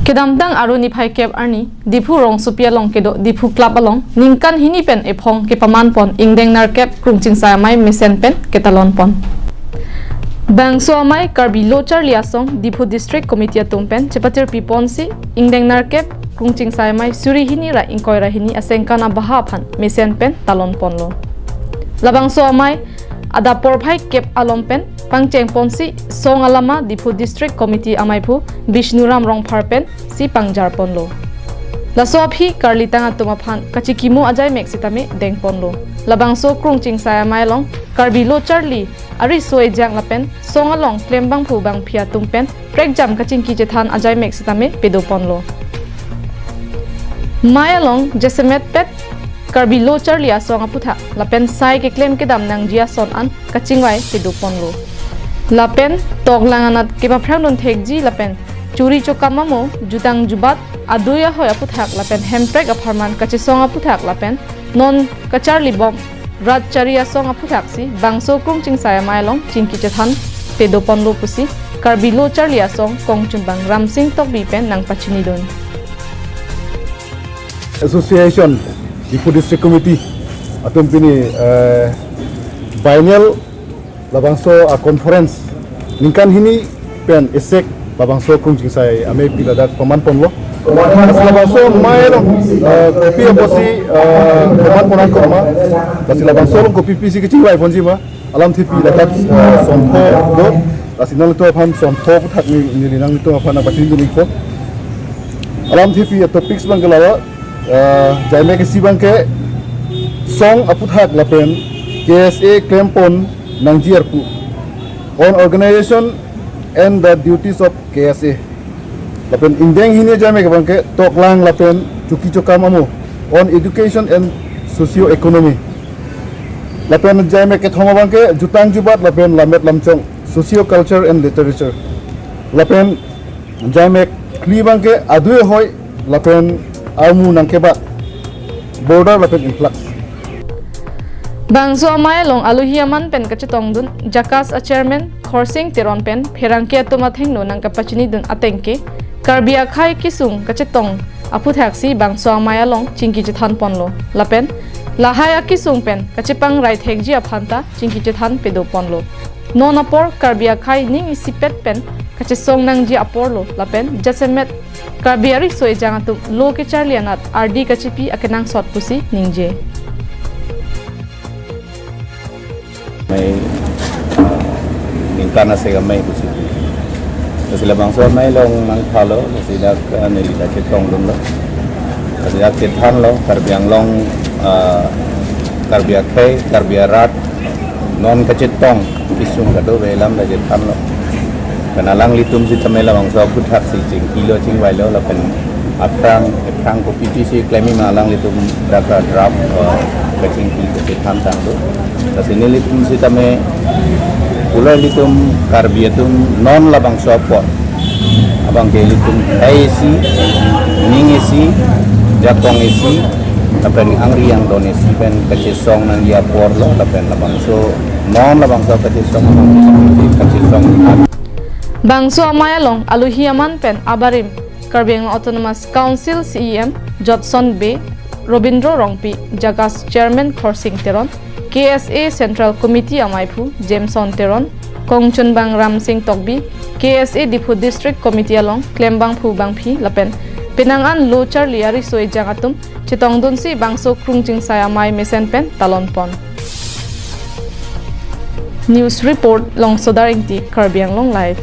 Kedamtang aruni phai kep arni dipu rong supia long kedo dipu club along ningkan hini pen ephong ke paman pon ingdeng nar kep krungching sa mai mesen pen ketalon pon bangso amai karbi lochar liasong dipu district committee atumpen chepatir pipon si ingdeng nar kep krungching sa mai suri hini ra ingkoi ra hini asengkana baha phan mesen pen talon pon lo labangso amai ada por phai kep alom pen pangcheng ponsi song alama dipu district committee amaipu Bishnuram rongpharpen si pangjar ponlo laso aphi karli tanga tumaphan kachikimu ajai meksitame deng ponlo labangso krungching saya mailong karbi lo charli ari soi jang lapen song along klembang phu bang phia tumpen prekjam kachingki jethan ajai meksitame pedo ponlo mayalong jesemet pet karbi lo charli asong aputha lapen sai ke claim ke dam nang jia son an kachingwai pedo ponlo lapen toglanganat keba phrangdon thekji lapen churi chokamamo jutang jubat aduya hoya puthak lapen hemprek aparman kachisong aputhak lapen non kacharli bom rat charia song aputhak si bangso krungching saya mailong chingki chethan pedopon lo pusi karbilo charlia song kongchun bang ramsing tok bi pen nang pachini don Association Dipu District Committee atum pini biennial labangso a conference ningkan hini pen esek labangso krungching sai ame piladak paman ponlo labangso maero kopi aposi paman ponan koma kasi labangso kopi pisi kecil lai ponji ma alam tipi lakat sontho do kasi nang to phan sontho thak ni nang to phan apatin ni ko alam tipi topics bang galawa jaime ke sibang ke song aputhak lapen KSA klempon Nangjiarpu on organization and the duties of KSA. Lapen indeng hini jame ke bangke toklang lapen cuki cokamamu on education and socio-economy. Lapen jame ke thoma bangke jutang jubat lapen lamet lamchong socio-culture and literature. Lapen jame kli bangke adue hoy lapen amu nangkeba border lapen influx. Bangso amai long aluhiaman pen kachitong dun jakas a chairman khorsing teron pen pherangke atoma thengno nang kapachini dun atengke karbia khai kisung kachitong aputhaksi bangso amai long chingki chithan ponlo lapen lahaya kisung pen kachipang right hekji aphanta chingki chithan pedo ponlo non apor karbia khai ning isipet pen kachisong nang ji aporlo lapen jasemet karbiari soi jangatu lo ke charlianat rd kachipi akenang sot pusi ningje may ningkana sega may pusi kasi labang so may long nang thalo kasi dak nilita kitong dun lo kasi dak kithan lo karbiang long karbia kay karbia rat non kachitong kisung kado velam da kithan lo kanalang litum si tamay labang so puthak si ching kilo ching wailo la pen aprang ko PPC claiming malang litum daka draft kaching kilo kithan tang do kasi nilitum si tamay ulay litum karbiatum non labang so po abang ke litum AC ningisi japong isi lapen angri yang donesi pen kachisong nang dia por lo lapen labang so non labang so kachisong Bangso amayalong aluhiaman pen abarim Karbeng Autonomous Council CEM Jodson B Robindro Rongpi Jagas Chairman Khorsing Teron KSA Central Committee amaipu Jameson Teron Kongchun Bang Ramsing Tokbi KSA Dipu District Committee along Klembang Phu Bang Phi lapen Penangan Lochar Liari Soi Jangatum Chitong Dun si Bangso Krungching Saya Mai Mesen Pen Talon Pon News Report Long Sodaring Ti Karbiang Long Live